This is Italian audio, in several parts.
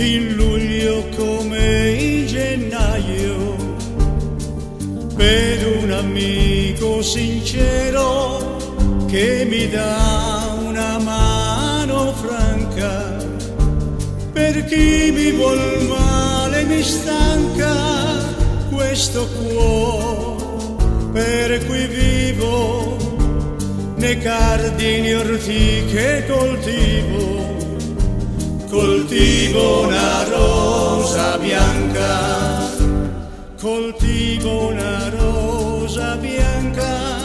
in luglio come in gennaio, per un amico sincero che mi dà una mano franca, per chi mi vuol male mi stanca questo cuore per cui vivo, nei cardini orti che coltivo una rosa bianca, coltivo una rosa bianca,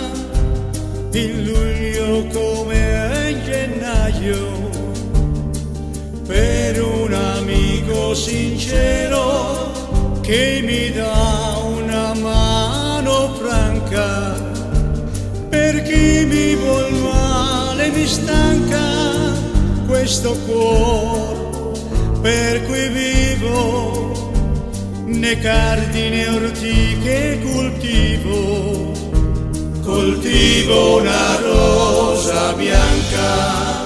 in luglio come in gennaio, per un amico sincero che mi dà una mano franca, per chi mi vuol male mi stanca questo cuore per cui vivo, nei cardini orti che coltivo una rosa bianca.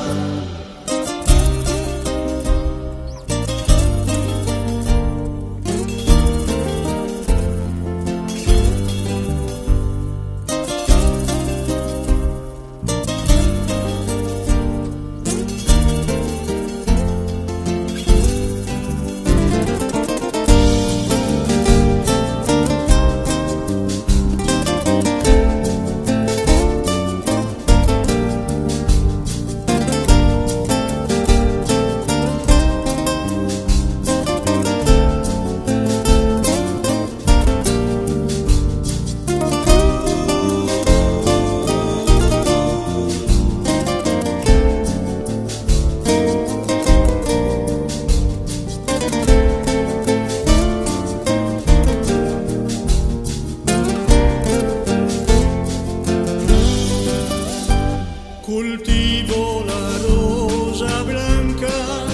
Coltivo la rosa blanca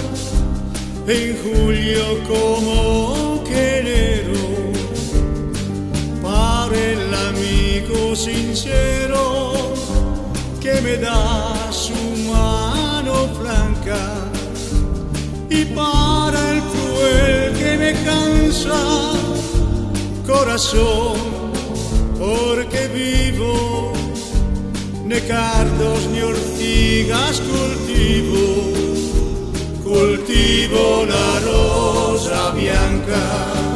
in luglio come che nero, pare l'amico sincero che mi dà su mano franca, y para el cruel que me cansa corazón, porque vivo ne cardos ni ortigas coltivo la rosa bianca.